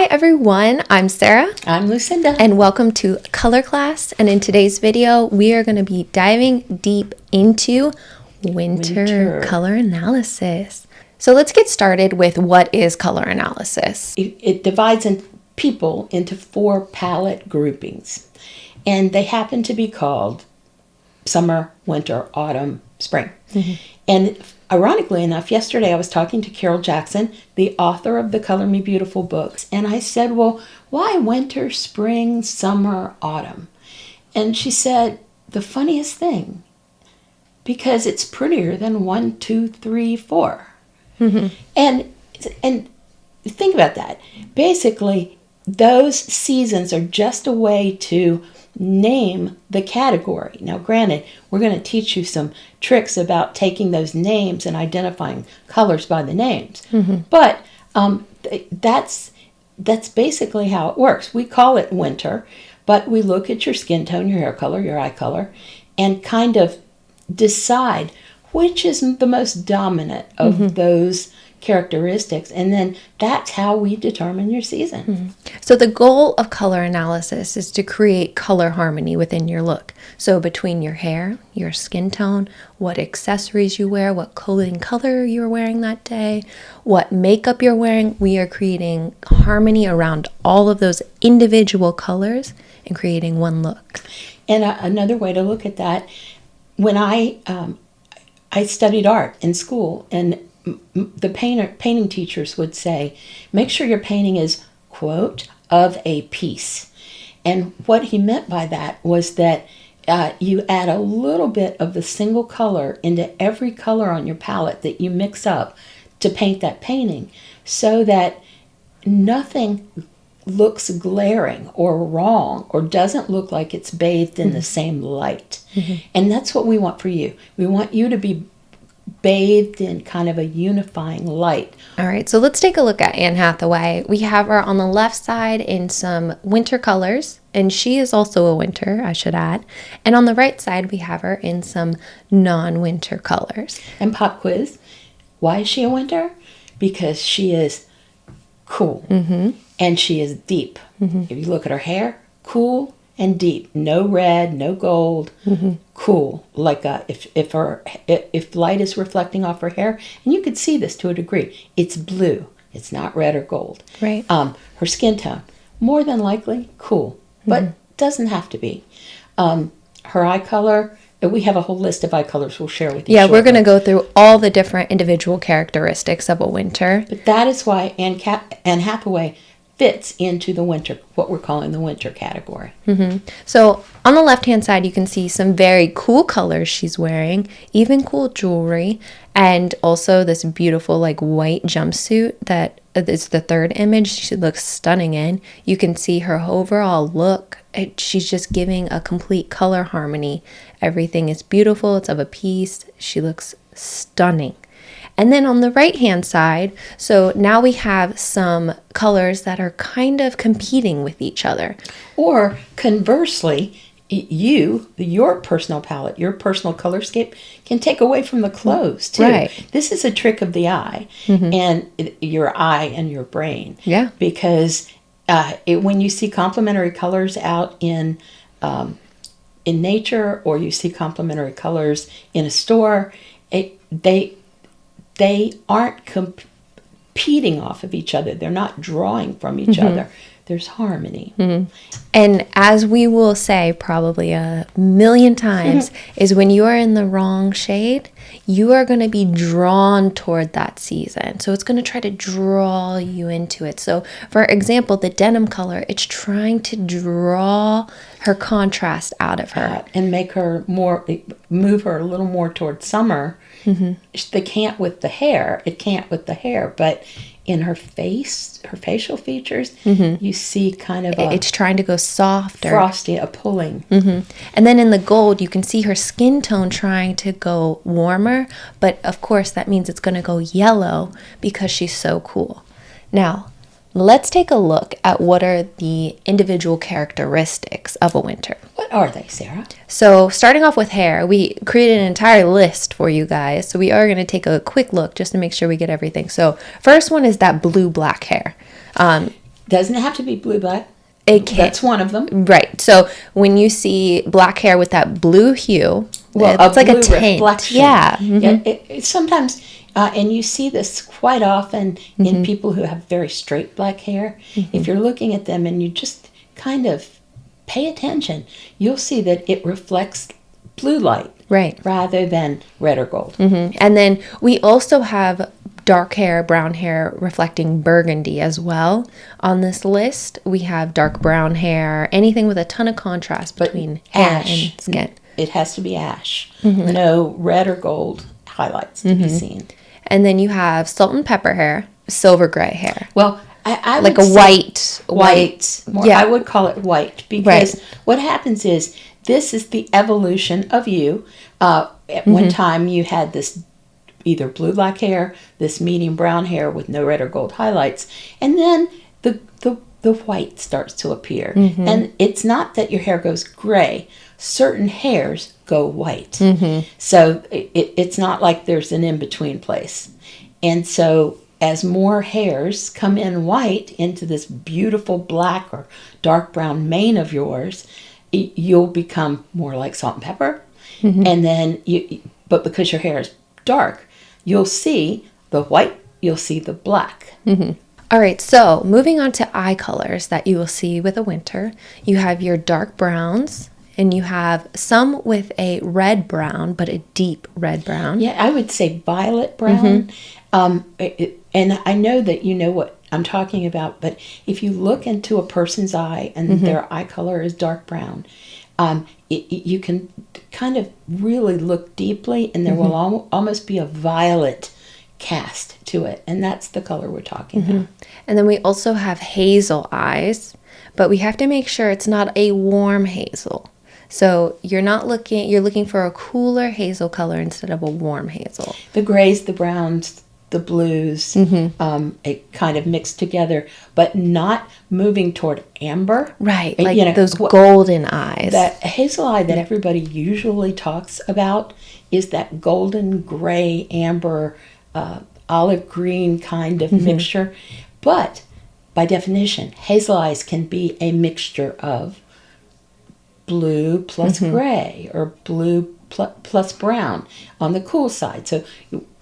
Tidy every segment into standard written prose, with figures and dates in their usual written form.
everyone, I'm Sarah. I'm Lucinda. And welcome to Color Class. And in today's video, we are going to be diving deep into winter color analysis. So let's get started with what is color analysis. It divides people into 4 palette groupings, and they happen to be called summer, winter, autumn, spring. Mm-hmm. And ironically enough, yesterday I was talking to Carol Jackson, the author of the Color Me Beautiful books, and I said, well, why winter, spring, summer, autumn? And she said, the funniest thing, because it's prettier than 1, 2, 3, 4. Mm-hmm. And think about that. Basically, those seasons are just a way to name the category. Now, granted, we're going to teach you some tricks about taking those names and identifying colors by the names. Mm-hmm. But that's basically how it works. We call it winter, but we look at your skin tone, your hair color, your eye color, and kind of decide which is the most dominant of mm-hmm. those characteristics, and then that's how we determine your season. Mm-hmm. So the goal of color analysis is to create color harmony within your look. So between your hair, your skin tone, what accessories you wear, what clothing color you're wearing that day, what makeup you're wearing, we are creating harmony around all of those individual colors and creating one look. And another way to look at that, when I studied art in school, and the painting teachers would say, make sure your painting is, quote, of a piece. And what he meant by that was that you add a little bit of the single color into every color on your palette that you mix up to paint that painting, so that nothing looks glaring or wrong or doesn't look like it's bathed in mm-hmm. the same light. Mm-hmm. And that's what we want for you. We want you to be bathed in kind of a unifying light. All right, so let's take a look at Anne Hathaway. We have her on the left side in some winter colors, and she is also a winter, I should add. And on the right side, we have her in some non-winter colors. And pop quiz, why is she a winter? Because she is cool, mm-hmm. and she is deep. Mm-hmm. If you look at her hair, cool and deep. No red, no gold, mm-hmm. cool. Like if light is reflecting off her hair, and you could see this to a degree, it's blue. It's not red or gold. Right. Her skin tone, more than likely cool, but mm-hmm. doesn't have to be. Her eye color, we have a whole list of eye colors we'll share with you. Yeah, shortly. We're going to go through all the different individual characteristics of a winter. But that is why Anne Hathaway fits into the winter, what we're calling the winter category. Mm-hmm. So on the left-hand side, you can see some very cool colors she's wearing, even cool jewelry, and also this beautiful like white jumpsuit that is the third image she looks stunning in. You can see her overall look. She's just giving a complete color harmony. Everything is beautiful. It's of a piece. She looks stunning. And then on the right-hand side, so now we have some colors that are kind of competing with each other. Or conversely, your personal palette, your personal colorscape can take away from the clothes too. Right. This is a trick of the eye, mm-hmm. and your eye and your brain. Yeah. Because when you see complementary colors out in nature, or you see complementary colors in a store, they aren't competing off of each other. They're not drawing from each mm-hmm. other. There's harmony. Mm-hmm. And as we will say probably a million times, is when you are in the wrong shade, you are going to be drawn toward that season. So it's going to try to draw you into it. So for example, the denim color, it's trying to draw her contrast out of her. And make her move her a little more toward summer. Mm-hmm. They can't with the hair. It can't with the hair, but in her face, her facial features, mm-hmm. you see kind of it's trying to go softer, frosty, a pulling. Mm-hmm. And then in the gold, you can see her skin tone trying to go warmer, but of course that means it's going to go yellow because she's so cool. Now, let's take a look at what are the individual characteristics of a winter. What are they, Sarah? So starting off with hair, we created an entire list for you guys. So we are going to take a quick look just to make sure we get everything. So first one is that blue-black hair. Doesn't have to be blue black. It can. That's one of them. Right. So when you see black hair with that blue hue, it's like a tint. Reflection. Yeah. Mm-hmm. Yeah. It sometimes, and you see this quite often in people who have very straight black hair. If you're looking at them and you just kind of pay attention, you'll see that it reflects blue light. Right. Rather than red or gold. And then we also have dark hair, brown hair reflecting burgundy as well. On this list, we have dark brown hair, anything with a ton of contrast between hair and skin. It has to be ash. No red or gold highlights to be seen. And then you have salt and pepper hair, silver gray hair. Well, I like would a say white. I would call it white because what happens is this is the evolution of you. At one time, you had this either blue-black hair, this medium brown hair with no red or gold highlights, and then the white starts to appear. And it's not that your hair goes gray. Certain hairs go white. So it's not like there's an in-between place. And so as more hairs come in white into this beautiful black or dark brown mane of yours, you'll become more like salt and pepper. And then but because your hair is dark, you'll see the white, you'll see the black. All right, so moving on to eye colors that you will see with a winter, you have your dark browns, and you have some with a red brown, but a deep red brown. Yeah, I would say violet brown. And I know that you know what I'm talking about, but if you look into a person's eye and their eye color is dark brown, you can kind of really look deeply, and there will almost be a violet cast to it, and that's the color we're talking about. And then we also have hazel eyes, but we have to make sure it's not a warm hazel. So you're looking for a cooler hazel color instead of a warm hazel. The grays, the browns, the blues, it kind of mixed together, but not moving toward amber. Right, like those golden eyes. That hazel eye that everybody usually talks about is that golden, gray, amber, olive green kind of mixture. But by definition, hazel eyes can be a mixture of blue plus gray or blue plus brown on the cool side. So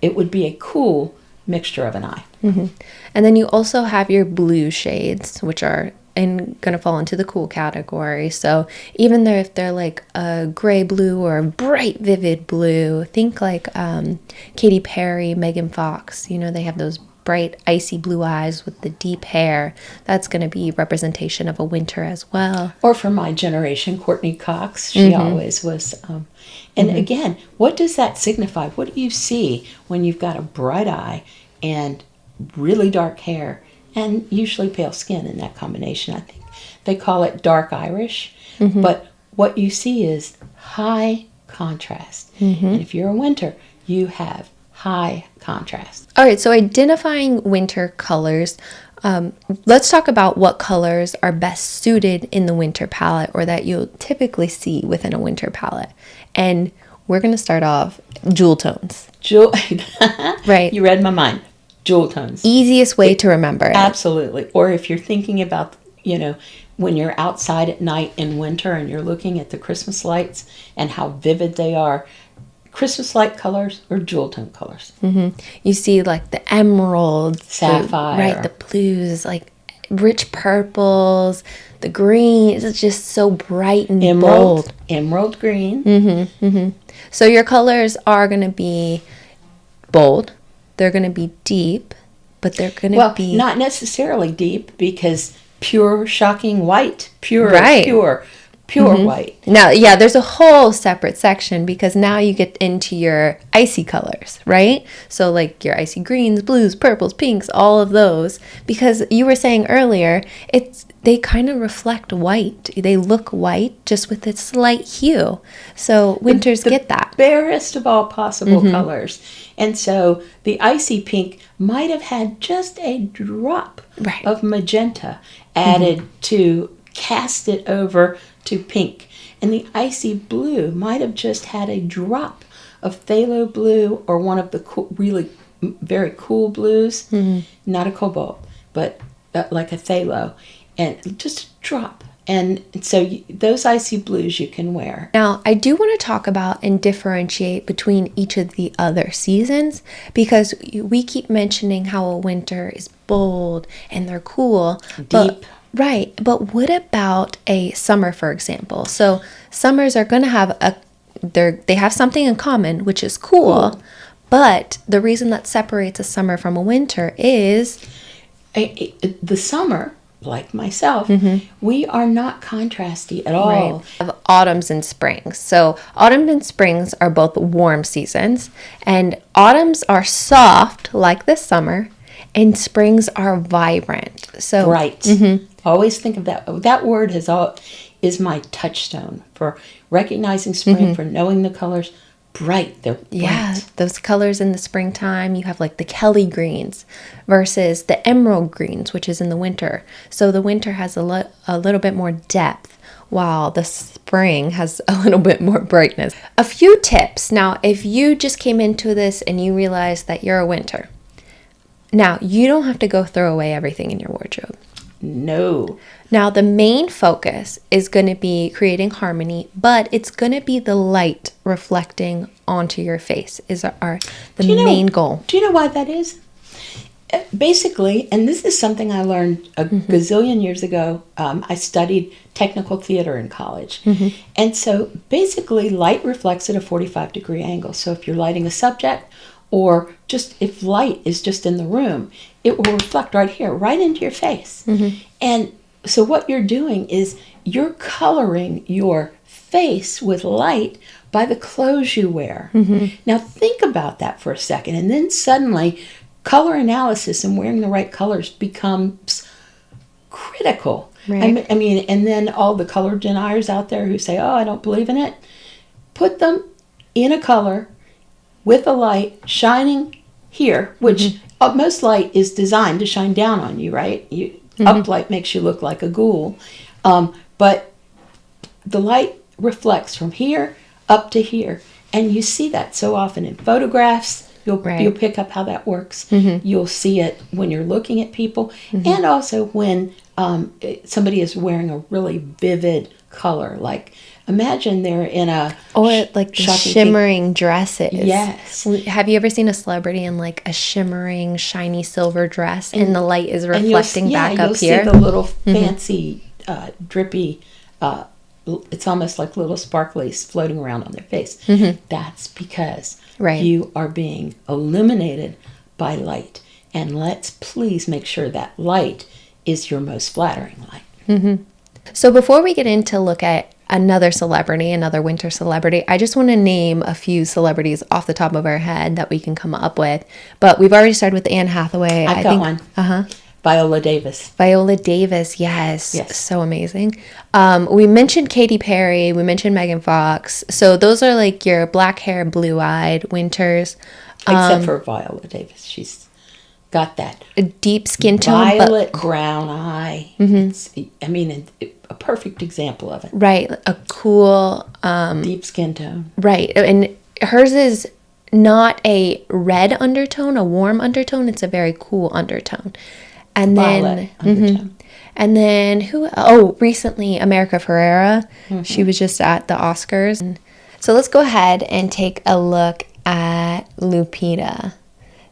it would be a cool mixture of an eye. And then you also have your blue shades, which are going to fall into the cool category. So even though if they're like a gray blue or a bright vivid blue, think like Katy Perry, Megan Fox, they have those bright icy blue eyes with the deep hair. That's going to be representation of a winter as well. Or for my generation, Courtney Cox, she always was. And again, what does that signify? What do you see when you've got a bright eye and really dark hair and usually pale skin in that combination? I think they call it dark Irish. But what you see is high contrast. And if you're a winter, you have high contrast. All right, so identifying winter colors. Let's talk about what colors are best suited in the winter palette or that you'll typically see within a winter palette. And we're going to start off jewel tones. Right. You read my mind. Jewel tones. Easiest way to remember it. Absolutely. Or if you're thinking about, when you're outside at night in winter and you're looking at the Christmas lights and how vivid they are, Christmas light colors or jewel tone colors. You see like the emerald, sapphire, the blues, like rich purples, the greens. It's just so bright and bold. Emerald green. So your colors are going to be bold. They're going to be deep, but they're going to be not necessarily deep because pure, shocking white, pure white. Now, there's a whole separate section because now you get into your icy colors, right? So like your icy greens, blues, purples, pinks, all of those. Because you were saying earlier, they kind of reflect white. They look white just with a slight hue. So winters get that. Barest of all possible colors. And so the icy pink might have had just a drop of magenta added to cast it over to pink. And the icy blue might have just had a drop of phthalo blue or one of the really very cool blues. Not a cobalt, but like a phthalo, and just a drop. And so those icy blues you can wear. Now, I do want to talk about and differentiate between each of the other seasons, because we keep mentioning how a winter is bold and they're cool. Deep. Right. But what about a summer, for example? So summers are going to have they have something in common, which is cool. But the reason that separates a summer from a winter is the summer, like myself, we are not contrasty at all. right, of autumns and springs. So autumn and springs are both warm seasons, and autumns are soft like this summer, and springs are vibrant. So Bright. Always think of that. That word is my touchstone for recognizing spring, for knowing the colors. Bright. They're bright. yeah, those colors in the springtime, you have like the Kelly greens versus the emerald greens, which is in the winter. So the winter has a little bit more depth, while the spring has a little bit more brightness. A few tips. Now, if you just came into this and you realize that you're a winter, now you don't have to go throw away everything in your wardrobe. No. Now, the main focus is going to be creating harmony, but it's going to be the light reflecting onto your face is the main goal. Do you know why that is? Basically, and this is something I learned a gazillion years ago. I studied technical theater in college. And so basically light reflects at a 45-degree angle. So if you're lighting a subject, or just if light is just in the room, it will reflect right here, right into your face. And so what you're doing is you're coloring your face with light by the clothes you wear. Now think about that for a second, and then suddenly color analysis and wearing the right colors becomes critical. Right. I mean, and then all the color deniers out there who say, oh, I don't believe in it, put them in a color with a light shining here, which most light is designed to shine down on you, right? Uplight makes you look like a ghoul. But the light reflects from here up to here. And you see that so often in photographs. You'll pick up how that works. You'll see it when you're looking at people. And also when somebody is wearing a really vivid color. Like, imagine they're in like the shimmering dresses. Yes. Have you ever seen a celebrity in like a shimmering, shiny silver dress, and the light is reflecting back up here? You'll see the little fancy, drippy, it's almost like little sparklies floating around on their face. That's because you are being illuminated by light. And let's please make sure that light is your most flattering light. So before we get into look at another celebrity, another winter celebrity, I just want to name a few celebrities off the top of our head that we can come up with. But we've already started with Anne Hathaway. I've got one. Viola Davis. Viola Davis, yes. So amazing. We mentioned Katy Perry. We mentioned Megan Fox. So those are like your black hair, blue-eyed winters. Except for Viola Davis. She's got that. A deep skin tone. Violet brown eye. A perfect example of it. Right. A cool... deep skin tone. Right. And hers is not a red undertone, a warm undertone. It's a very cool undertone. And then, and then recently America Ferrera. She was just at the Oscars. So let's go ahead and take a look at Lupita.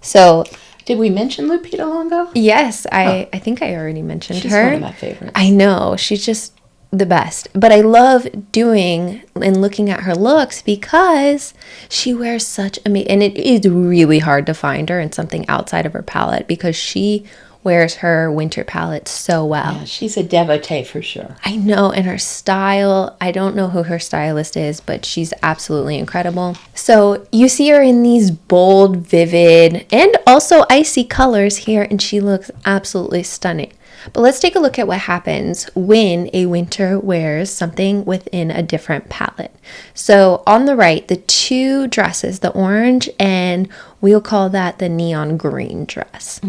So, did we mention Lupita Longo? Yes, I think I already mentioned her. She's one of my favorites. I know, she's just the best. But I love doing and looking at her looks because she wears such amazing, and it is really hard to find her in something outside of her palette because she wears her winter palette so well. Yeah, she's a devotee for sure. I know, and her style, I don't know who her stylist is, but she's absolutely incredible. So you see her in these bold, vivid, and also icy colors here, and she looks absolutely stunning. But let's take a look at what happens when a winter wears something within a different palette. So on the right, the two dresses, the orange and we'll call that the neon green dress.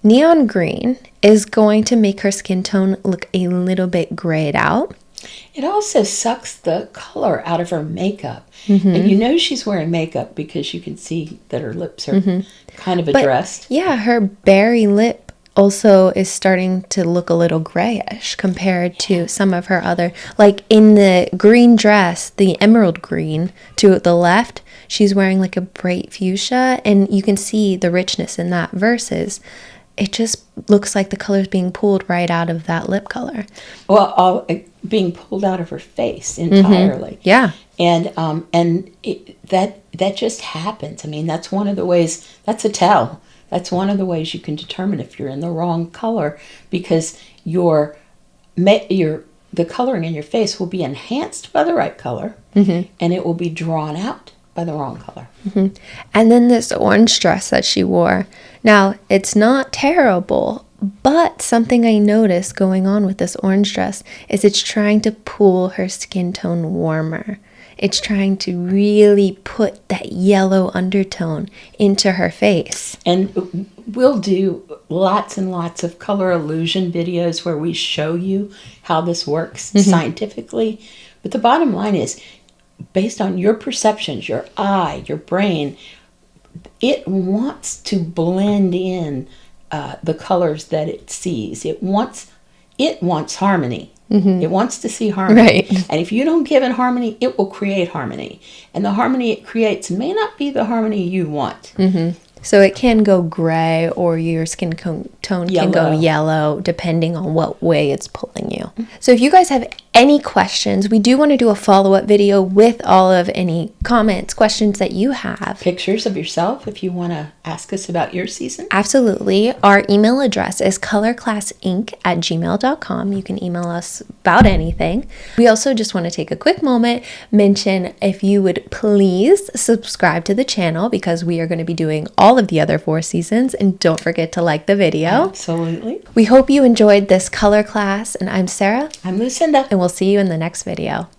Neon green is going to make her skin tone look a little bit grayed out. It also sucks the color out of her makeup. And you know she's wearing makeup because you can see that her lips are kind of addressed. Yeah, her berry lip also is starting to look a little grayish compared to some of her other, like in the green dress, the emerald green to the left, she's wearing like a bright fuchsia, and you can see the richness in that versus it just looks like the color's being pulled right out of that lip color. Well, all being pulled out of her face entirely. Yeah. And that just happens. I mean, that's one of the ways, that's a tell. That's one of the ways you can determine if you're in the wrong color, because the coloring in your face will be enhanced by the right color, and it will be drawn out by the wrong color. And then this orange dress that she wore. Now, it's not terrible, but something I noticed going on with this orange dress is it's trying to pull her skin tone warmer. It's trying to really put that yellow undertone into her face. And we'll do lots and lots of color illusion videos where we show you how this works scientifically. But the bottom line is, based on your perceptions, your eye, your brain, it wants to blend in the colors that it sees. It wants harmony. It wants to see harmony. Right. And if you don't give it harmony, it will create harmony. And the harmony it creates may not be the harmony you want. So it can go gray, or your skin tone can go yellow, depending on what way it's pulling you. So if you guys have any questions, we do want to do a follow-up video with all of any comments, questions that you have. Pictures of yourself if you want to ask us about your season. Absolutely. Our email address is colorclassinc@gmail.com. You can email us about anything. We also just want to take a quick moment, mention if you would please subscribe to the channel, because we are going to be doing all of the other 4 seasons, and don't forget to like the video. Absolutely. We hope you enjoyed this color class, and I'm Sarah. I'm Lucinda. And we'll see you in the next video.